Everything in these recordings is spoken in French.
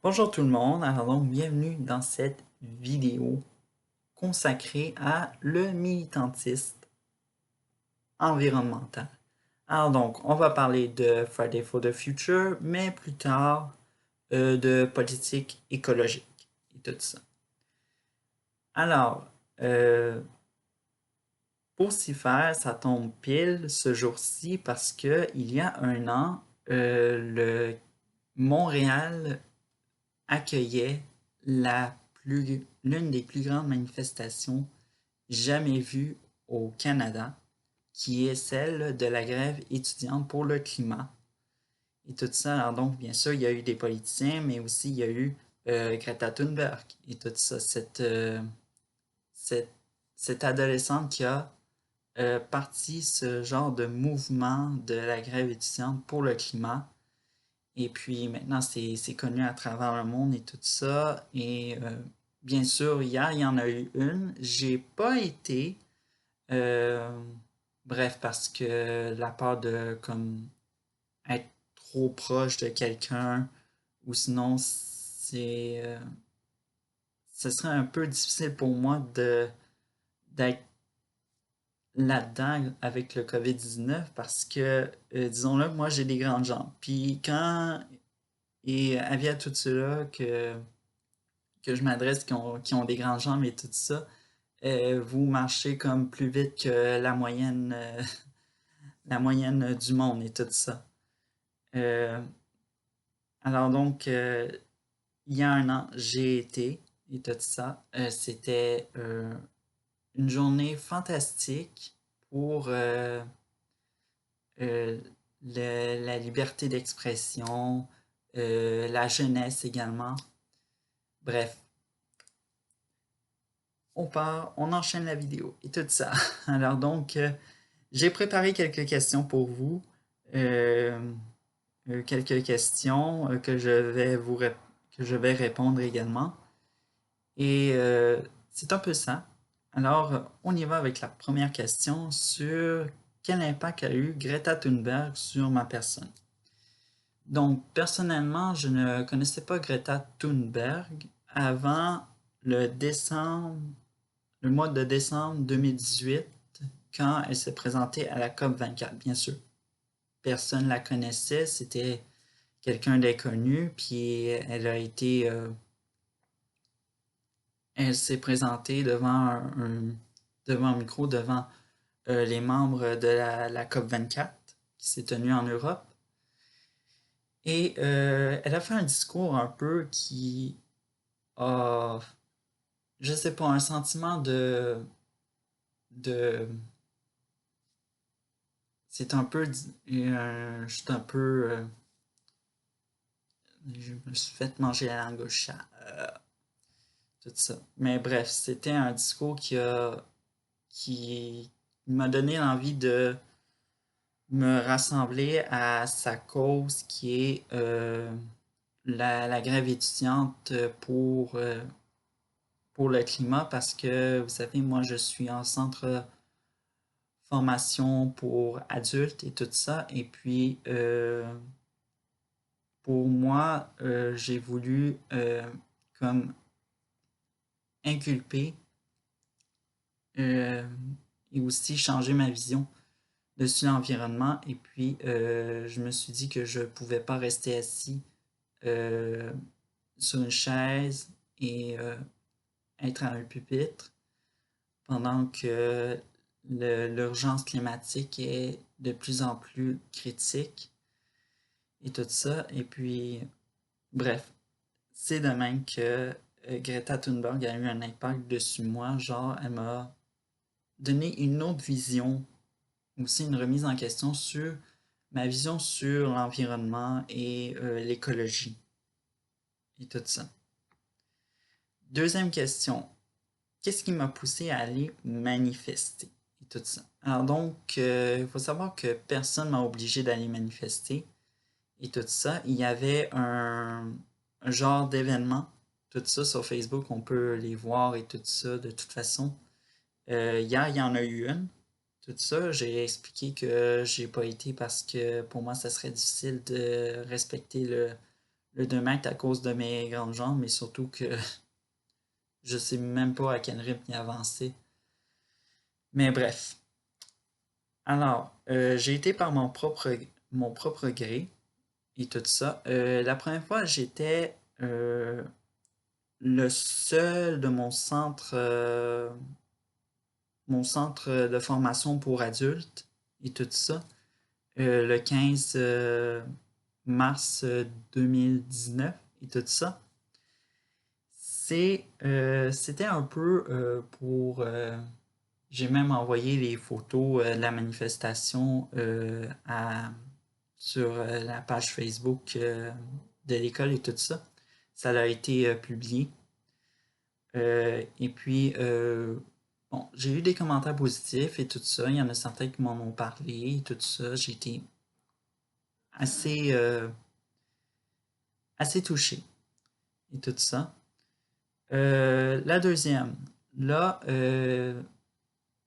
Bonjour tout le monde, alors donc bienvenue dans cette vidéo consacrée à le militantisme environnemental. Alors donc, on va parler de Friday for the Future, mais plus tard de politique écologique et tout ça. Alors, pour s'y faire, ça tombe pile ce jour-ci parce que il y a un an, le Montréal accueillait l'une des plus grandes manifestations jamais vues au Canada, qui est celle de la grève étudiante pour le climat. Et tout ça, alors donc, bien sûr, il y a eu des politiciens, mais aussi il y a eu Greta Thunberg et tout ça, cette, cette adolescente qui a parti ce genre de mouvement de la grève étudiante pour le climat. Et puis maintenant, c'est connu à travers le monde et tout ça. Et bien sûr, hier, il y en a eu une. J'ai pas été. euh, bref, parce que la peur de comme être trop proche de quelqu'un, ou sinon ce serait un peu difficile pour moi de d'être là-dedans avec le COVID-19 parce que, disons-le, moi j'ai des grandes jambes. Puis quand et avis à tous ceux-là que je m'adresse qui ont des grandes jambes et tout ça, vous marchez comme plus vite que la moyenne du monde et tout ça. Euh, alors donc, il y a un an, j'ai été et tout ça. C'était une journée fantastique pour euh, la liberté d'expression, la jeunesse également. Bref, on part, on enchaîne la vidéo et tout ça. Alors donc, j'ai préparé quelques questions pour vous. Euh, Quelques questions que je vais répondre également. Et c'est un peu ça. Alors, on y va avec la première question sur quel impact a eu Greta Thunberg sur ma personne. Donc, personnellement, je ne connaissais pas Greta Thunberg avant le décembre, le mois de décembre 2018, quand elle s'est présentée à la COP24, bien sûr. Personne ne la connaissait, c'était quelqu'un d'inconnu, puis elle s'est présentée devant un micro, devant les membres de la COP24, qui s'est tenue en Europe. Et elle a fait un discours un peu qui a, je sais pas, un sentiment de c'est un peu, juste un peu, je me suis fait manger la langue au chat, tout ça. Mais bref, c'était un discours qui m'a donné l'envie de me rassembler à sa cause qui est la grève étudiante pour le climat parce que, vous savez, moi, je suis en centre formation pour adultes et tout ça. Et puis, pour moi, j'ai voulu comme inculper euh, et aussi changer ma vision dessus l'environnement. Et puis, je me suis dit que je ne pouvais pas rester assis euh, sur une chaise et être à un pupitre pendant que l'urgence climatique est de plus en plus critique et tout ça. Et puis, bref, c'est de même que Greta Thunberg a eu un impact dessus moi. Genre, elle m'a donné une autre vision, aussi une remise en question sur ma vision sur l'environnement et l'écologie et tout ça. Deuxième question, qu'est-ce qui m'a poussé à aller manifester et tout ça? Alors donc, il faut savoir que personne m'a obligé d'aller manifester et tout ça. Il y avait un genre d'événement, tout ça sur Facebook, on peut les voir et tout ça de toute façon. Hier, il y en a eu une. Tout ça, j'ai expliqué que j'ai pas été parce que pour moi, ça serait difficile de respecter le 2 mètres à cause de mes grandes jambes, mais surtout que je sais même pas à quel rythme y avancer. Mais bref. Alors, j'ai été par mon propre gré et tout ça. La première fois, j'étais le seul de mon centre de formation pour adultes et tout ça, le 15 mars 2019 et tout ça. C'était un peu pour... j'ai même envoyé les photos de la manifestation sur la page Facebook de l'école et tout ça. Ça a été publié. Et puis, bon, j'ai eu des commentaires positifs et tout ça. Il y en a certains qui m'en ont parlé et tout ça. J'ai été assez, assez touché et tout ça. La deuxième, là,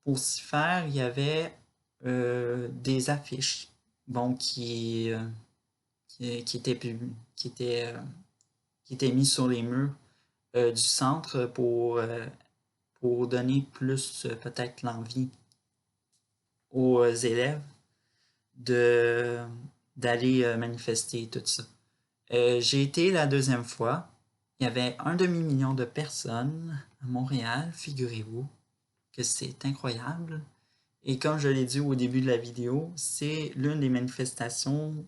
pour s'y faire, il y avait des affiches, bon, qui étaient, qui étaient mises sur les murs du centre pour donner plus peut-être l'envie aux élèves de d'aller manifester et tout ça. J'ai été la deuxième fois. Il y avait un demi-million de personnes à Montréal, figurez-vous que c'est incroyable. Et comme je l'ai dit au début de la vidéo, c'est l'une des manifestations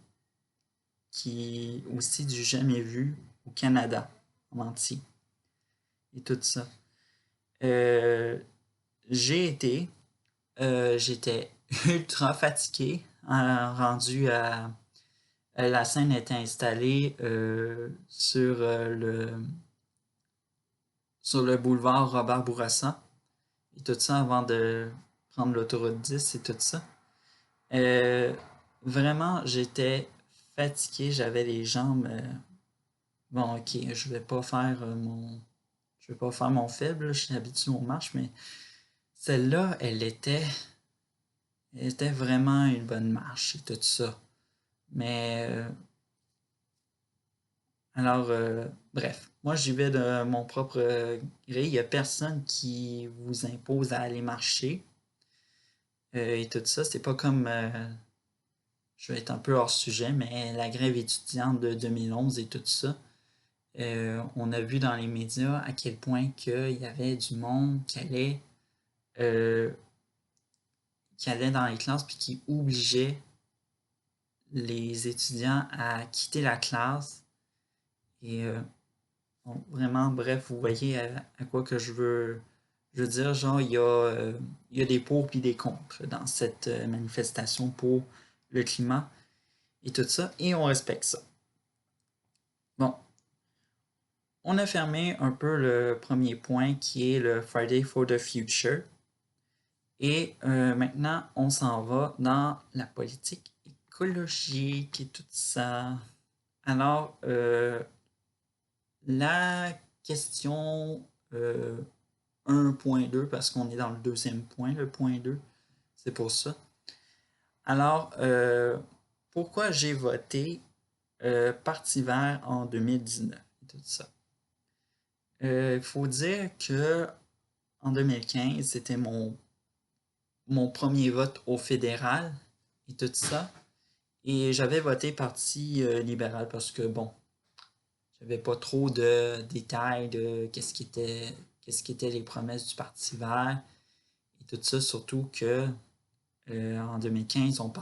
qui aussi du jamais vu au Canada en entier. Et tout ça. Euh, j'ai j'étais ultra fatigué, rendu à la scène était installée sur le boulevard Robert Bourassa et tout ça avant de prendre l'autoroute 10 et tout ça. Euh, Vraiment, j'étais fatigué, j'avais les jambes. Bon, ok, je vais pas faire mon faible, je suis habitué aux marches, mais celle-là, elle était vraiment une bonne marche et tout ça. Mais alors, bref, moi j'y vais de mon propre gré. Il n'y a personne qui vous impose à aller marcher et tout ça. C'est pas comme, je vais être un peu hors sujet, mais la grève étudiante de 2011 et tout ça. On a vu dans les médias à quel point qu'il y avait du monde euh, qui allait dans les classes puis qui obligeait les étudiants à quitter la classe. Et bon, vraiment, bref, vous voyez à quoi que je veux dire. Genre, il y a des pour puis des contre dans cette manifestation pour le climat et tout ça. Et on respecte ça. Bon, on a fermé un peu le premier point qui est le Friday for the Future. Et maintenant, on s'en va dans la politique écologique et tout ça. Alors, la question 1.2, parce qu'on est dans le deuxième point, le point 2, c'est pour ça. Alors, pourquoi j'ai voté Parti vert en 2019 et tout ça? Il faut dire que en 2015, c'était mon premier vote au fédéral et tout ça. Et j'avais voté Parti libéral parce que, bon, j'avais pas trop de détails de qu'est-ce qui était les promesses du Parti vert et tout ça, surtout que en 2015, on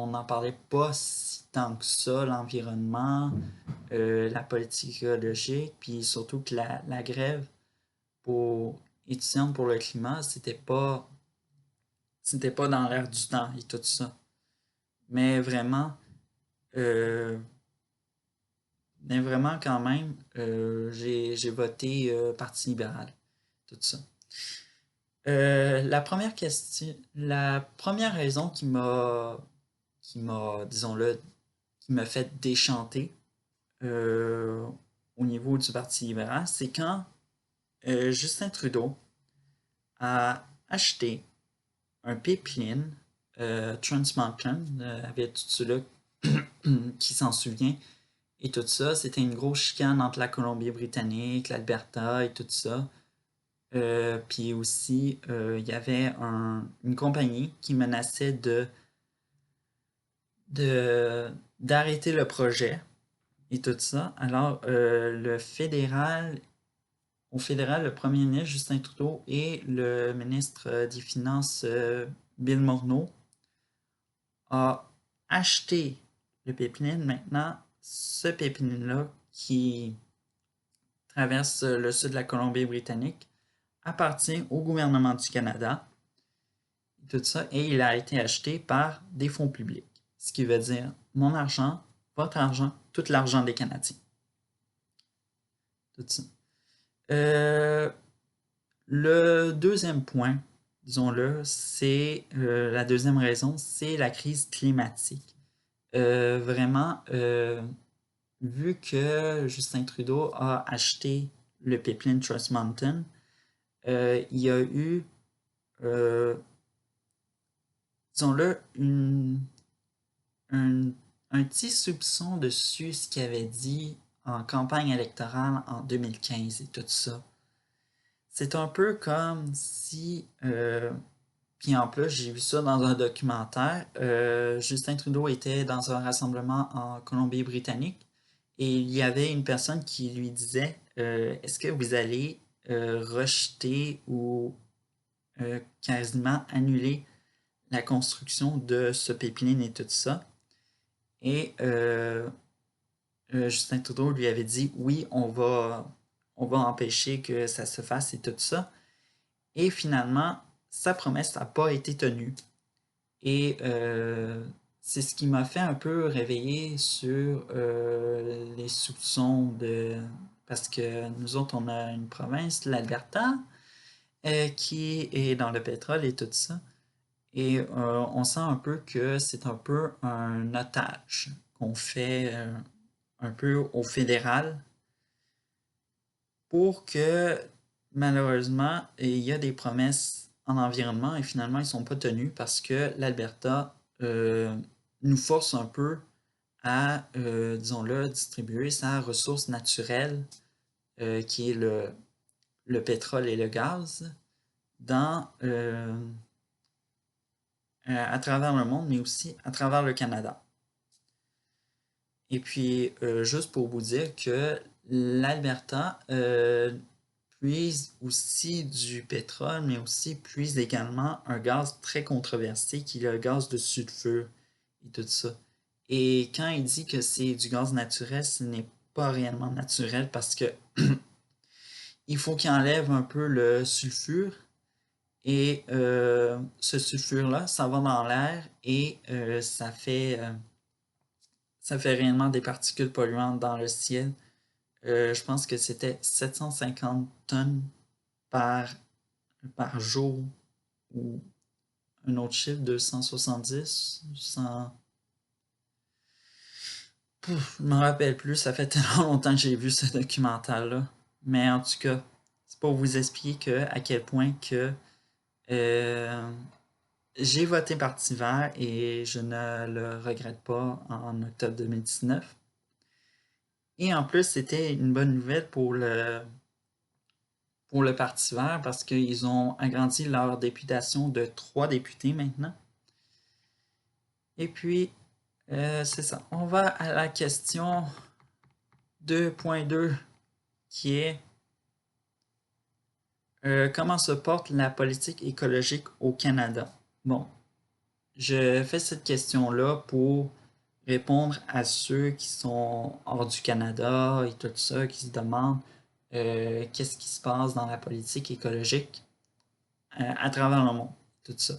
n'en parlait pas si tant que ça, l'environnement, la politique écologique, puis surtout que la grève pour étudiante pour le climat, c'était pas dans l'air du temps et tout ça. Mais vraiment, euh, mais vraiment quand même, j'ai voté Parti libéral, tout ça. La première raison disons-le, qui m'a fait déchanter euh, au niveau du Parti libéral, c'est quand Justin Trudeau a acheté un pipeline Trans Mountain avec tout cela qui s'en souvient. Et tout ça, c'était une grosse chicane entre la Colombie-Britannique, l'Alberta et tout ça. Puis aussi, il y avait une compagnie qui menaçait d'arrêter le projet et tout ça. Alors, au fédéral, le premier ministre Justin Trudeau et le ministre des Finances Bill Morneau a acheté le pipeline. Maintenant, ce pipeline-là qui traverse le sud de la Colombie-Britannique appartient au gouvernement du Canada, tout ça, et il a été acheté par des fonds publics. Ce qui veut dire mon argent, votre argent, tout l'argent des Canadiens. Tout ça. Le deuxième point, disons-le, c'est la deuxième raison, c'est la crise climatique. Vraiment, vu que Justin Trudeau a acheté le pipeline Trans Mountain, il y a eu, disons-le, un petit soupçon dessus ce qu'il avait dit en campagne électorale en 2015 et tout ça. C'est un peu comme si, puis en plus j'ai vu ça dans un documentaire, Justin Trudeau était dans un rassemblement en Colombie-Britannique et il y avait une personne qui lui disait est-ce que vous allez rejeter ou quasiment annuler la construction de ce pipeline et tout ça. Et Justin Trudeau lui avait dit oui, on va empêcher que ça se fasse et tout ça. Et finalement, sa promesse n'a pas été tenue. Et c'est ce qui m'a fait un peu réveiller sur les soupçons de... Parce que nous autres, on a une province, l'Alberta, qui est dans le pétrole et tout ça. Et on sent un peu que c'est un peu un otage qu'on fait un peu au fédéral pour que malheureusement, il y a des promesses en environnement et finalement ils ne sont pas tenus parce que l'Alberta nous force un peu à, disons-le, distribuer sa ressource naturelle qui est le pétrole et le gaz dans, à travers le monde, mais aussi à travers le Canada. Et puis, juste pour vous dire que l'Alberta puise aussi du pétrole, mais aussi puise également un gaz très controversé qui est le gaz de sulfure et tout ça. Et quand il dit que c'est du gaz naturel, ce n'est pas réellement naturel parce que il faut qu'il enlève un peu le sulfure et ce sulfure-là, ça va dans l'air et ça fait réellement des particules polluantes dans le ciel. Je pense que c'était 750 tonnes par, par jour ou un autre chiffre, 270, 100... Pouf, je me rappelle plus, ça fait tellement longtemps que j'ai vu ce documentaire-là. Mais en tout cas, c'est pour vous expliquer à quel point que euh, j'ai voté Parti vert et je ne le regrette pas en octobre 2019. Et en plus, c'était une bonne nouvelle pour le Parti vert parce qu'ils ont agrandi leur députation de 3 députés maintenant. Et puis, c'est ça. On va à la question 2.2 qui est comment se porte la politique écologique au Canada? Bon, je fais cette question-là pour répondre à ceux qui sont hors du Canada et tout ça, qui se demandent qu'est-ce qui se passe dans la politique écologique à travers le monde, tout ça.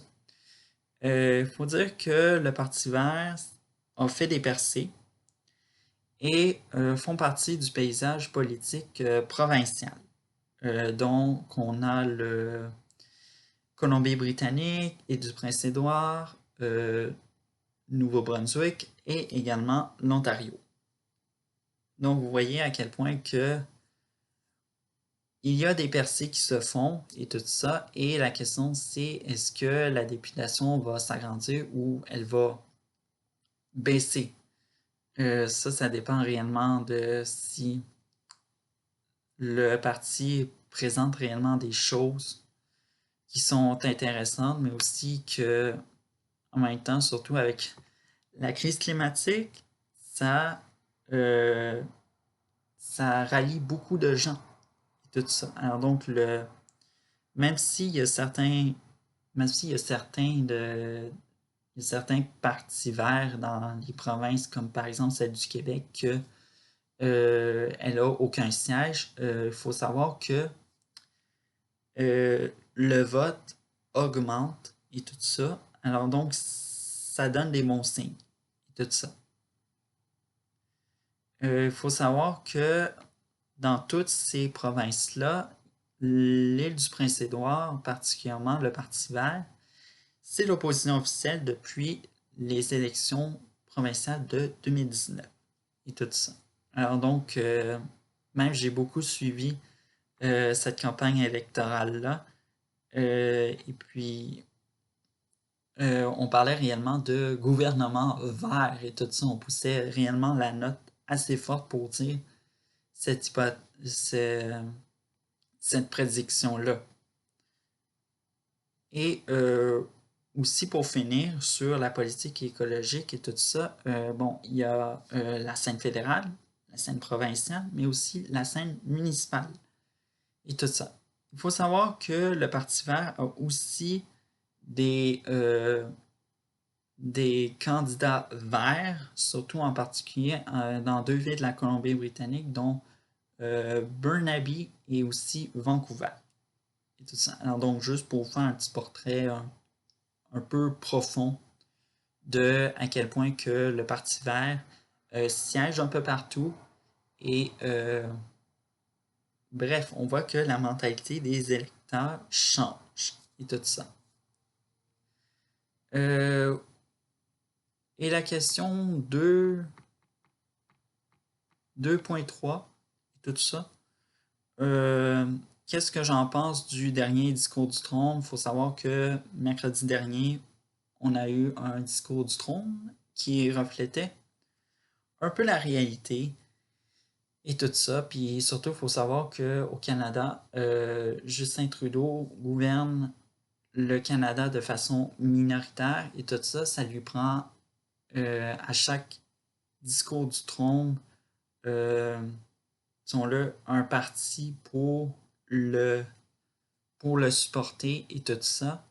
Il faut dire que le Parti vert a fait des percées et font partie du paysage politique provincial. Donc, on a le Colombie-Britannique et du Prince-Édouard, Nouveau-Brunswick et également l'Ontario. Donc, vous voyez à quel point que il y a des percées qui se font et tout ça. Et la question, c'est est-ce que la députation va s'agrandir ou elle va baisser? Ça dépend réellement de si le parti présente réellement des choses qui sont intéressantes, mais aussi que, en même temps, surtout avec la crise climatique, ça, euh, ça rallie beaucoup de gens et tout ça. Alors donc, même s'il y a certains, même s'il y a il y a certains partis verts dans les provinces, comme par exemple celle du Québec, que elle n'a aucun siège, il faut savoir que le vote augmente et tout ça. Alors donc, ça donne des bons signes et tout ça. Il faut savoir que dans toutes ces provinces-là, l'île du Prince-Édouard, particulièrement le Parti vert, c'est l'opposition officielle depuis les élections provinciales de 2019 et tout ça. Alors donc, même j'ai beaucoup suivi cette campagne électorale-là. Et puis, on parlait réellement de gouvernement vert et tout ça. On poussait réellement la note assez forte pour dire cette, cette prédiction-là. Et aussi pour finir sur la politique écologique et tout ça, bon, il y a la scène fédérale, la scène provinciale, mais aussi la scène municipale et tout ça. Il faut savoir que le Parti vert a aussi des, euh, des candidats verts, surtout en particulier dans deux villes de la Colombie-Britannique, dont Burnaby et aussi Vancouver. Et tout ça. Alors donc, juste pour vous faire un petit portrait un peu profond de à quel point que le Parti vert siège un peu partout et bref, on voit que la mentalité des électeurs change et tout ça. Euh, et la question 2.3 et tout ça. Qu'est-ce que j'en pense du dernier discours du trône? Il faut savoir que mercredi dernier, on a eu un discours du trône qui reflétait un peu la réalité et tout ça. Puis surtout, il faut savoir qu'au Canada, Justin Trudeau gouverne le Canada de façon minoritaire et tout ça, ça lui prend à chaque discours du trône, euh, disons-le, un parti le, pour le supporter et tout ça.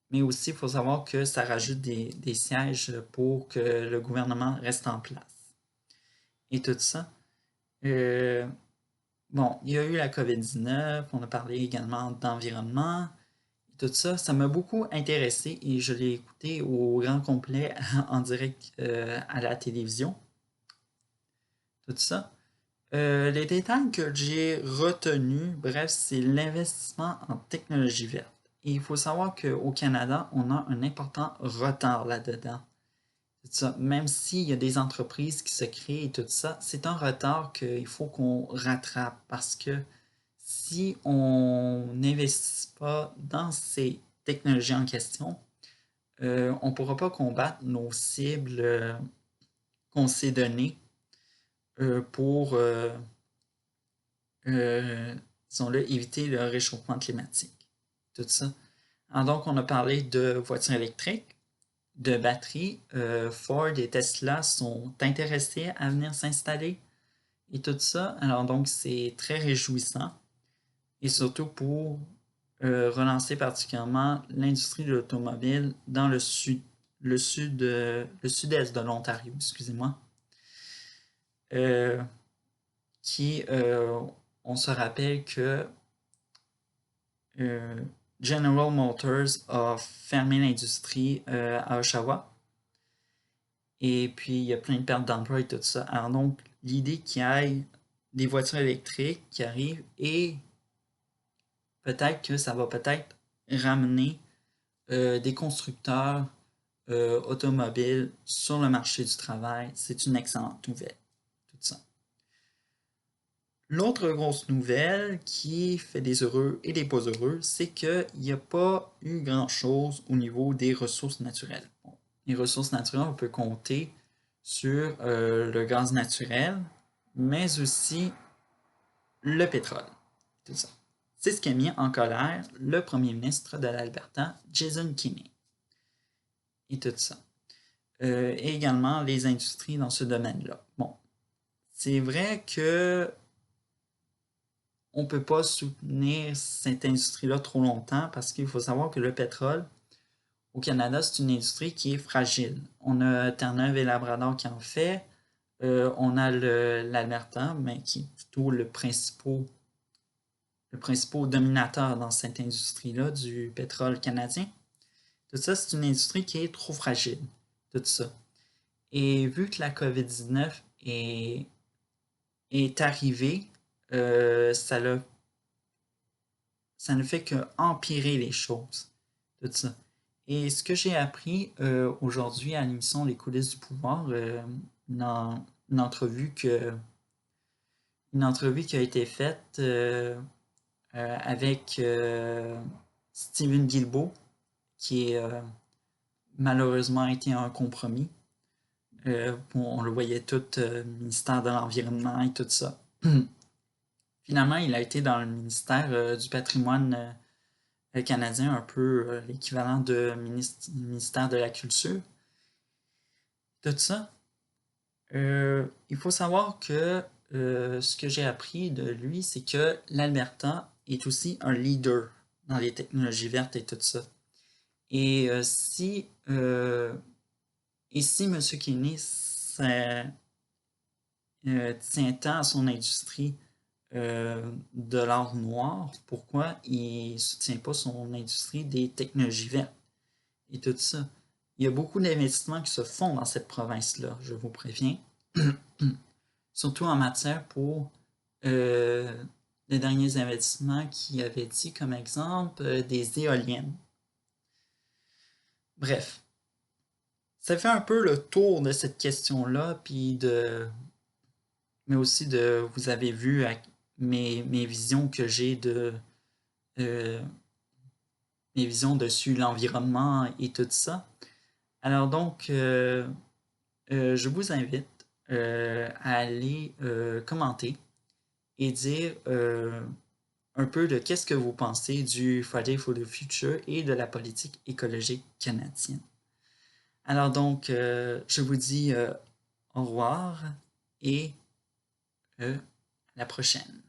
Mais aussi, il faut savoir que ça rajoute des sièges pour que le gouvernement reste en place et tout ça. Euh, bon, il y a eu la COVID-19, on a parlé également d'environnement, et tout ça. Ça m'a beaucoup intéressé et je l'ai écouté au grand complet en direct à la télévision, tout ça. Les détails que j'ai retenus, bref, c'est l'investissement en technologie verte. Et il faut savoir qu'au Canada, on a un important retard là-dedans. Ça. Même s'il y a des entreprises qui se créent et tout ça, c'est un retard qu'il faut qu'on rattrape parce que si on n'investit pas dans ces technologies en question, on ne pourra pas combattre nos cibles qu'on s'est données pour, disons-le, éviter le réchauffement climatique. Tout ça. Alors donc, on a parlé de voitures électriques, de batteries. Ford et Tesla sont intéressés à venir s'installer et tout ça. Alors donc, c'est très réjouissant. Et surtout pour relancer particulièrement l'industrie de l'automobile dans le sud-est de l'Ontario, excusez-moi, euh, qui, on se rappelle que euh, General Motors a fermé l'industrie à Oshawa. Et puis, il y a plein de pertes d'emploi et tout ça. Alors donc, l'idée qu'il y ait des voitures électriques qui arrivent et peut-être que ça va peut-être ramener des constructeurs automobiles sur le marché du travail. C'est une excellente nouvelle, tout ça. L'autre grosse nouvelle qui fait des heureux et des pas heureux, c'est qu'il n'y a pas eu grand-chose au niveau des ressources naturelles. Bon, les ressources naturelles, on peut compter sur le gaz naturel, mais aussi le pétrole. Tout ça. C'est ce qui a mis en colère le premier ministre de l'Alberta, Jason Kenney. Et tout ça. Et également les industries dans ce domaine-là. Bon, c'est vrai que on ne peut pas soutenir cette industrie-là trop longtemps parce qu'il faut savoir que le pétrole, au Canada, c'est une industrie qui est fragile. On a Terre-Neuve et Labrador qui en fait. On a l'Alberta, mais qui est plutôt le principal dominateur dans cette industrie-là du pétrole canadien. Tout ça, c'est une industrie qui est trop fragile. Tout ça. Et vu que la COVID-19 est arrivée, ça ne fait que empirer les choses. Tout ça. Et ce que j'ai appris aujourd'hui à l'émission Les coulisses du pouvoir, une entrevue une entrevue qui a été faite avec Stephen Guilbeault, qui est malheureusement été un compromis. On le voyait tout, ministère de l'Environnement et tout ça. Finalement, il a été dans le ministère du patrimoine canadien, un peu l'équivalent de ministère de la Culture. Tout ça. Il faut savoir que ce que j'ai appris de lui, c'est que l'Alberta est aussi un leader dans les technologies vertes et tout ça. Et si M. Kenney tient tant à son industrie de l'or noir, pourquoi il ne soutient pas son industrie des technologies vertes et tout ça? Il y a beaucoup d'investissements qui se font dans cette province-là, je vous préviens. Surtout en matière pour les derniers investissements qui avaient dit comme exemple des éoliennes. Bref, ça fait un peu le tour de cette question-là, puis mais aussi vous avez vu mes visions que j'ai euh, mes visions dessus l'environnement et tout ça. Alors donc, je vous invite à aller commenter et dire un peu de qu'est-ce que vous pensez du Friday for the Future et de la politique écologique canadienne. Alors donc, je vous dis au revoir et à la prochaine.